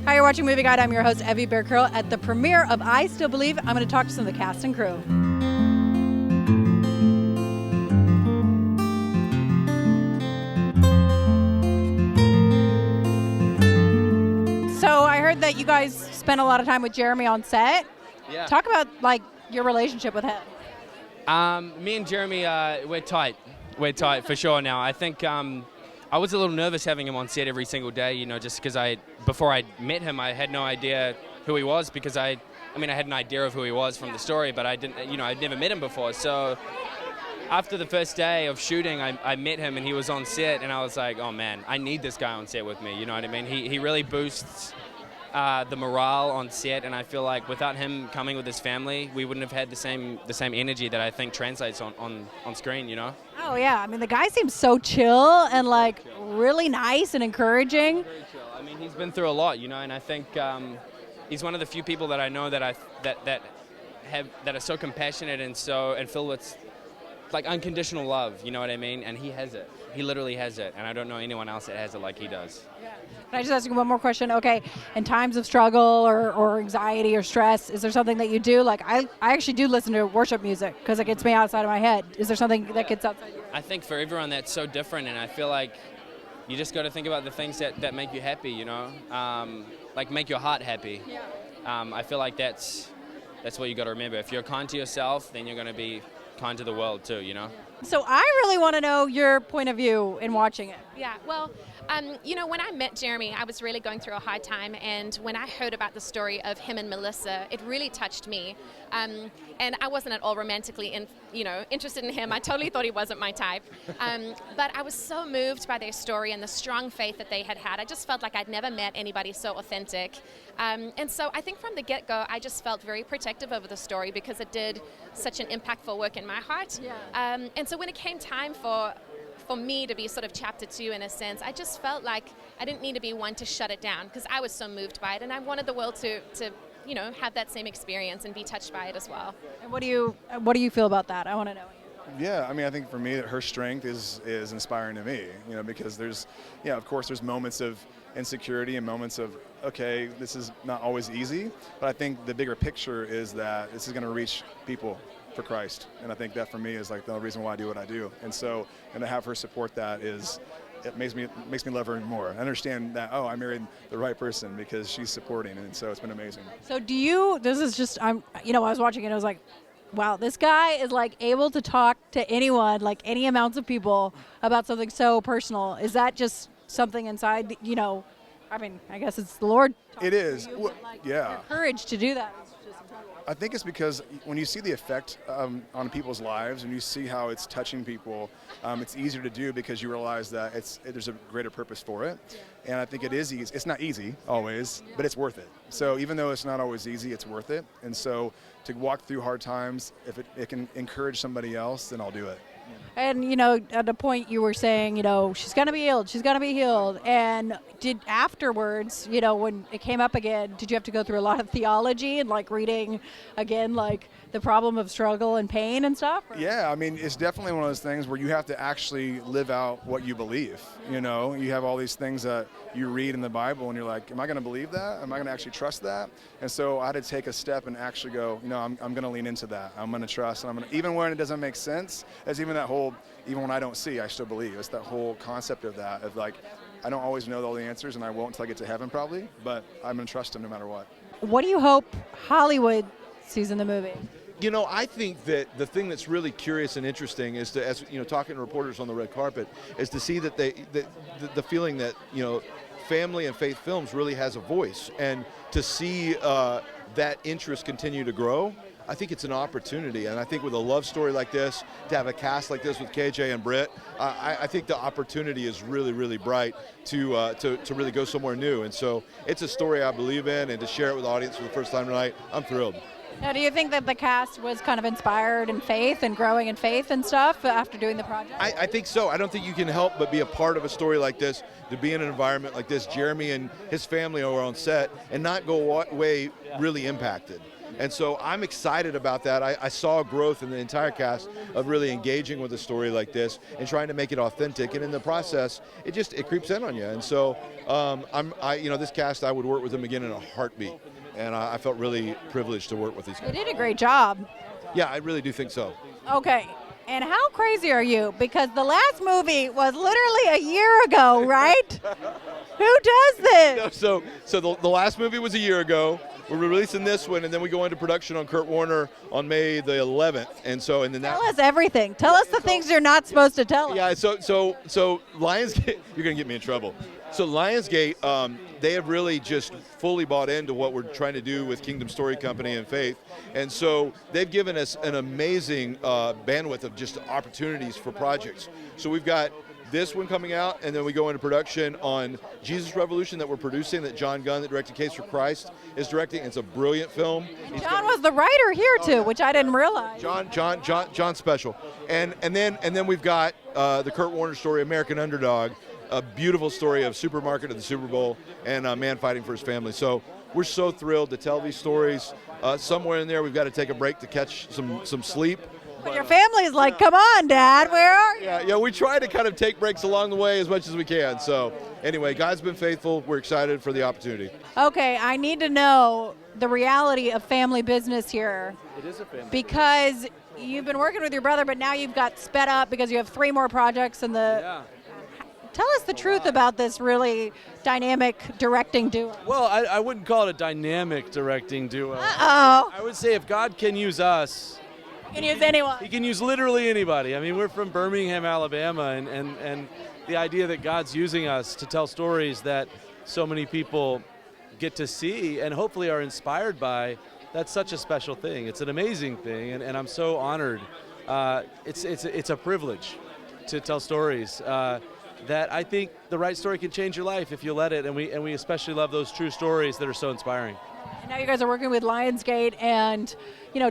Hi, you're watching Movie Guide. I'm your host, Evie Bear Curl. At the premiere of I Still Believe, I'm going to talk to some of the cast and crew. So I heard that you guys spent a lot of time with Jeremy on set. Yeah. Talk about like your relationship with him. Me and Jeremy, we're tight. We're tight for sure now. I think I was a little nervous having him on set every single day, you know, just because before I met him, I had no idea who he was because I had an idea of who he was from the story, but I didn't, you know, I'd never met him before. So after the first day of shooting, I met him and he was on set, and I was like, oh man, I need this guy on set with me. You know what I mean? He really boosts the morale on set, and I feel like without him coming with his family, we wouldn't have had the same energy that I think translates on screen, you know? Oh yeah, I mean the guy seems so chill and like really nice and encouraging. Very chill. I mean, he's been through a lot, you know, and I think he's one of the few people that I know that are so compassionate and filled with like unconditional love, you know what I mean? And he has it. He literally has it, and I don't know anyone else that has it like he does. Yeah. Can I just ask you one more question? Okay, in times of struggle or anxiety or stress, is there something that you do? Like I actually do listen to worship music because it gets me outside of my head. Is there something that gets outside your head? I think for everyone that's so different, and I feel like you just got to think about the things that make you happy, you know? Like make your heart happy. Yeah. I feel like that's what you got to remember. If you're kind to yourself, then you're going to be kind to the world too, you know? So I really want to know your point of view in watching it. Yeah, well, you know, when I met Jeremy, I was really going through a hard time, and when I heard about the story of him and Melissa, it really touched me. And I wasn't at all romantically interested in him. I totally thought he wasn't my type. But I was so moved by their story and the strong faith that they had had. I just felt like I'd never met anybody so authentic. And so I think from the get-go, I just felt very protective over the story because it did such an impactful work in my heart. Yeah. And so when it came time for me to be sort of chapter 2 in a sense, I just felt like I didn't need to be one to shut it down because I was so moved by it, and I wanted the world to have that same experience and be touched by it as well. And what do you feel about that? I want to know. Yeah, I mean, I think for me, her strength is inspiring to me, you know, because of course there's moments of insecurity and moments of, okay, this is not always easy, but I think the bigger picture is that this is going to reach people for Christ, and I think that for me is like the reason why I do what I do, and to have her support that it makes me love her more. I understand that, oh, I married the right person because she's supporting, and so it's been amazing. So I was watching it, I was like, wow, this guy is like able to talk to anyone, like any amounts of people about something so personal. Is that just something inside, you know, I mean, I guess it's the Lord. It is, you, but, like, yeah. The courage to do that is just incredible. I think it's because when you see the effect on people's lives and you see how it's touching people, it's easier to do because you realize that there's a greater purpose for it. Yeah. And I think it is easy. It's not easy always, but it's worth it. So even though it's not always easy, it's worth it. And so to walk through hard times, if it can encourage somebody else, then I'll do it. And, you know, at the point you were saying, you know, she's going to be healed, she's going to be healed. And did afterwards, you know, when it came up again, did you have to go through a lot of theology and like reading again, like the problem of struggle and pain and stuff? Or? Yeah, I mean, it's definitely one of those things where you have to actually live out what you believe. You know, you have all these things that you read in the Bible and you're like, am I going to believe that? Am I going to actually trust that? And so I had to take a step and actually go, you know, I'm going to lean into that. I'm going to trust. And even when it doesn't make sense, as even that whole, even when I don't see, I still believe. It's that whole concept of that, of like, I don't always know all the answers and I won't until I get to heaven probably, but I'm going to trust him no matter what. What do you hope Hollywood sees in the movie? You know, I think that the thing that's really curious and interesting is to, as you know, talking to reporters on the red carpet, is to see that the feeling that, you know, family and faith films really has a voice, and to see that interest continue to grow. I think it's an opportunity, and I think with a love story like this, to have a cast like this with KJ and Britt, I think the opportunity is really, really bright to really go somewhere new. And so it's a story I believe in, and to share it with the audience for the first time tonight, I'm thrilled. Now, do you think that the cast was kind of inspired in faith and growing in faith and stuff after doing the project? I think so. I don't think you can help but be a part of a story like this, to be in an environment like this. Jeremy and his family are on set and not go away really impacted. And so I'm excited about that. I saw growth in the entire cast of really engaging with a story like this and trying to make it authentic. And in the process, it creeps in on you. And so this cast, I would work with them again in a heartbeat. And I felt really privileged to work with these guys. You did a great job. Yeah, I really do think so. Okay. And how crazy are you? Because the last movie was literally a year ago, right? Who does this? So the last movie was a year ago. We're releasing this one, and then we go into production on Kurt Warner on May the 11th. And then tell us everything. Tell us the things you're not supposed to tell us. Yeah. So Lionsgate, you're gonna get me in trouble. So Lionsgate, they have really just fully bought into what we're trying to do with Kingdom Story Company and Faith, and so they've given us an amazing bandwidth of just opportunities for projects. So we've got this one coming out, and then we go into production on Jesus Revolution that we're producing, that John Gunn, that directed Case for Christ, is directing. It's a brilliant film. John was the writer here too, which I didn't realize. John special, and then we've got the Kurt Warner story, American Underdog, a beautiful story of supermarket at the Super Bowl and a man fighting for his family. So we're so thrilled to tell these stories. Somewhere in there, we've got to take a break to catch some sleep. But your family's like, come on, Dad, where are you? Yeah, we try to kind of take breaks along the way as much as we can. So anyway, God's been faithful. We're excited for the opportunity. Okay, I need to know the reality of family business here. It is a family. Because you've been working with your brother, but now you've got sped up because you have 3 more projects in the... Yeah. Tell us the truth about this really dynamic directing duo. Well, I wouldn't call it a dynamic directing duo. Uh-oh. I would say if God can use us, You can use anyone. He can use literally anybody. I mean, we're from Birmingham, Alabama, and the idea that God's using us to tell stories that so many people get to see and hopefully are inspired by, that's such a special thing. It's an amazing thing, and I'm so honored. It's a privilege to tell stories that I think the right story can change your life if you let it, and we especially love those true stories that are so inspiring. And now you guys are working with Lionsgate, and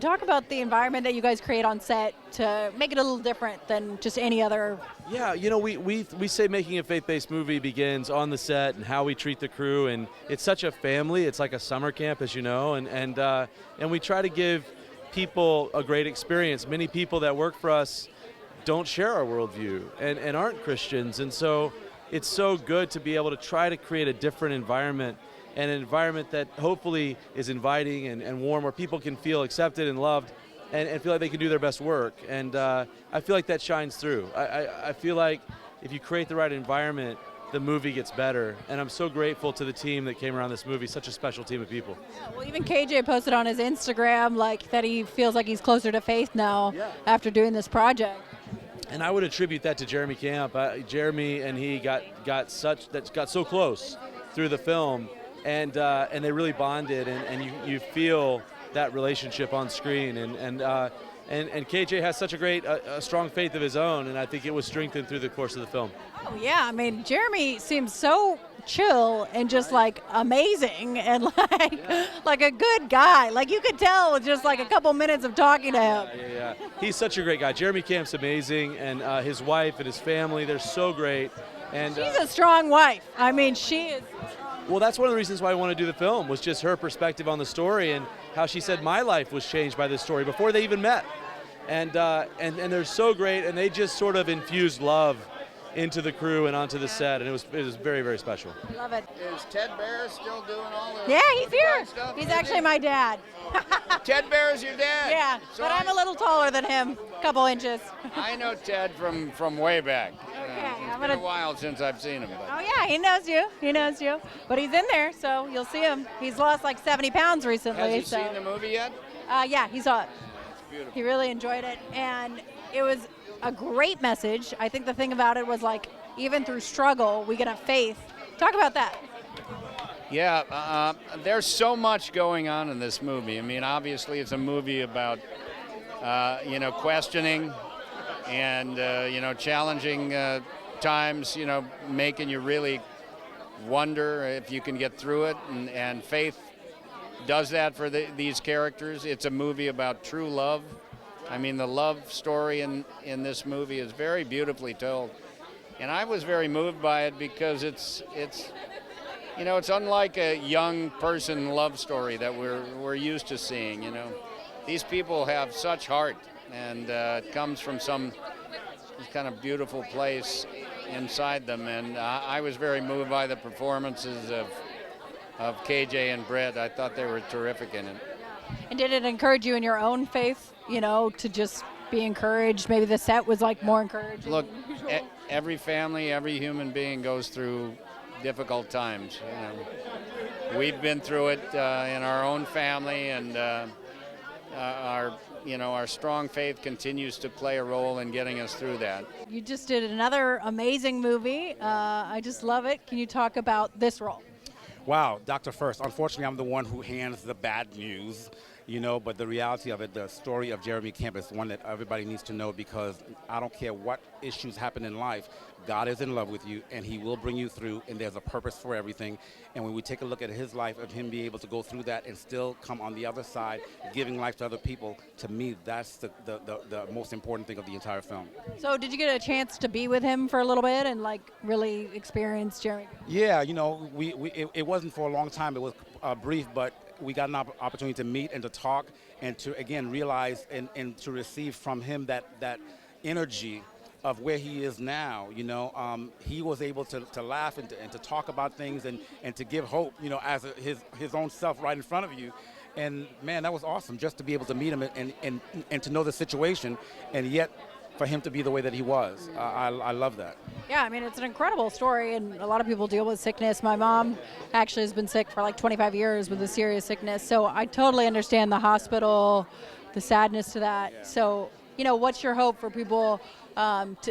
talk about the environment that you guys create on set to make it a little different than just any other. Yeah, we say making a faith-based movie begins on the set and how we treat the crew, and it's such a family. It's like a summer camp, as you know, and we try to give people a great experience. Many people that work for us don't share our worldview and aren't Christians, and so it's so good to be able to try to create a different environment, and an environment that hopefully is inviting and warm, where people can feel accepted and loved and feel like they can do their best work. And I feel like that shines through. I feel like if you create the right environment, the movie gets better. And I'm so grateful to the team that came around this movie, such a special team of people. Yeah, well, even KJ posted on his Instagram that he feels like he's closer to faith now after doing this project. And I would attribute that to Jeremy Camp. Jeremy and he got so close through the film, and they really bonded, and you feel that relationship on screen. And KJ has such a strong faith of his own, and I think it was strengthened through the course of the film. Oh yeah, I mean Jeremy seems so chill and just amazing and like a good guy. Like you could tell with just a couple minutes of talking to him. Yeah. He's such a great guy. Jeremy Camp's amazing, and his wife and his family, they're so great. And she's a strong wife. I mean, she is. Well, that's one of the reasons why I wanted to do the film, was just her perspective on the story and how she said my life was changed by this story before they even met. And they're so great, and they just sort of infused love into the crew and onto the set, and it was very, very special. I love it. Is Ted Bear still doing all the Yeah, he's here. stuff? He's actually my dad. Ted Bear is your dad? Yeah, So but I'm a little taller than him, a couple inches. I know Ted from way back. Okay, It's been a while since I've seen him. Oh yeah, he knows you. He knows you. But he's in there, so you'll see him. He's lost 70 pounds recently. Has he so. seen the movie yet? Yeah, he saw it. It's beautiful. He really enjoyed it, and it was a great message. I think the thing about it was even through struggle, we can have faith. Talk about that. Yeah, there's so much going on in this movie. I mean, obviously it's a movie about, questioning and, challenging times, making you really wonder if you can get through it. And faith does that for these characters. It's a movie about true love. I mean, the love story in this movie is very beautifully told. And I was very moved by it because it's you know, it's unlike a young person love story that we're used to seeing. You know, these people have such heart, and it comes from some kind of beautiful place inside them. And I was very moved by the performances of KJ and Britt. I thought they were terrific in it. And did it encourage you in your own faith, you know, to just be encouraged? Maybe the set was like more encouraging. Look, every family, every human being goes through difficult times. You know, we've been through it in our own family, and our strong faith continues to play a role in getting us through that. You just did another amazing movie. I just love it. Can you talk about this role? Wow, Dr. First. Unfortunately, I'm the one who hands the bad news, you know, but the reality of it, the story of Jeremy Kemp is one that everybody needs to know, because I don't care what issues happen in life, God is in love with you, and he will bring you through, and there's a purpose for everything. And when we take a look at his life, of him being able to go through that and still come on the other side, giving life to other people, to me, that's the most important thing of the entire film. So did you get a chance to be with him for a little bit and like really experience Jeremy? Yeah, you know, it wasn't for a long time. It was brief, but we got an opportunity to meet and to talk and to, again, realize and to receive from him that energy of where he is now. You know, he was able to laugh and to talk about things and to give hope, you know, as his own self right in front of you. And man, that was awesome, just to be able to meet him and to know the situation, and yet for him to be the way that he was. I love that. Yeah, I mean, it's an incredible story, and a lot of people deal with sickness. My mom actually has been sick for like 25 years with a serious sickness, so I totally understand the hospital, the sadness to that. Yeah. So, you know, what's your hope for people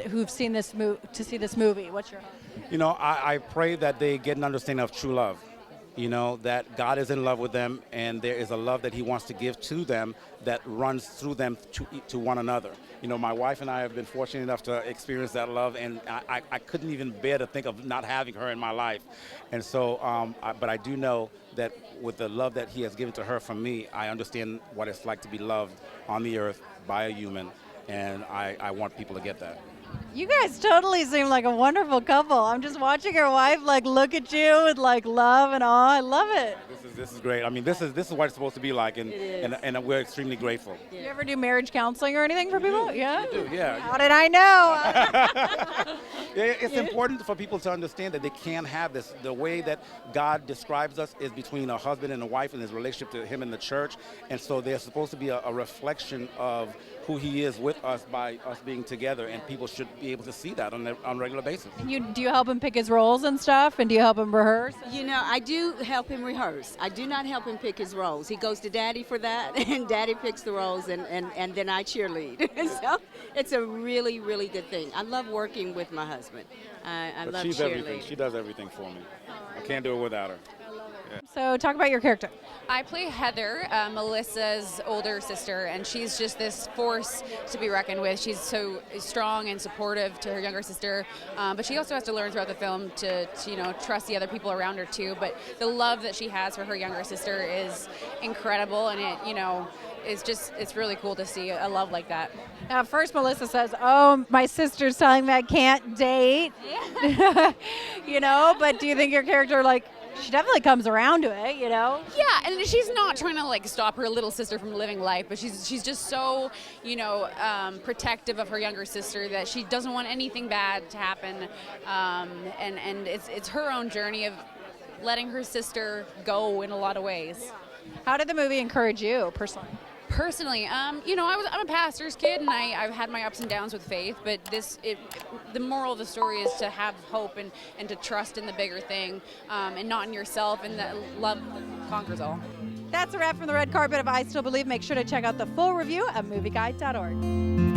who've seen this to see this movie? What's your hope? You know, I pray that they get an understanding of true love. You know, that God is in love with them, and there is a love that he wants to give to them that runs through them to one another. You know, my wife and I have been fortunate enough to experience that love, and I couldn't even bear to think of not having her in my life. And so, but I do know that with the love that he has given to her from me, I understand what it's like to be loved on the earth by a human, and I want people to get that. You guys totally seem like a wonderful couple. I'm just watching your wife like look at you with like love and awe. I love it. This is great. I mean, this is what it's supposed to be like, and we're extremely grateful. Yeah. You ever do marriage counseling or anything for people? Yeah. We do, yeah. How did I know? Yeah, it's important for people to understand that they can have this. The way that God describes us is between a husband and a wife and his relationship to him and the church, and so there's supposed to be a reflection of who he is with us by us being together, and people should be able to see that on a regular basis. And do you help him pick his roles and stuff, and do you help him rehearse? You know, I do help him rehearse. I do not help him pick his roles. He goes to Daddy for that, and Daddy picks the roles, and then I cheerlead. So it's a really, really good thing. I love working with my husband. I love she's cheerleading. Everything. She does everything for me. I can't do it without her. So talk about your character. I play Heather, Melissa's older sister, and she's just this force to be reckoned with. She's so strong and supportive to her younger sister, but she also has to learn throughout the film to you know, trust the other people around her too. But the love that she has for her younger sister is incredible, and it's really cool to see a love like that. Now, first Melissa says, "Oh, my sister's telling me I can't date." Yeah. You know, but do you think your character she definitely comes around to it, you know? Yeah, and she's not trying to stop her little sister from living life, but she's just so, you know, protective of her younger sister that she doesn't want anything bad to happen, and it's her own journey of letting her sister go in a lot of ways. How did the movie encourage you personally? Personally, you know, I'm a pastor's kid, and I've had my ups and downs with faith, but the moral of the story is to have hope and to trust in the bigger thing, and not in yourself, and that love conquers all. That's a wrap from the red carpet of I Still Believe. Make sure to check out the full review at movieguide.org.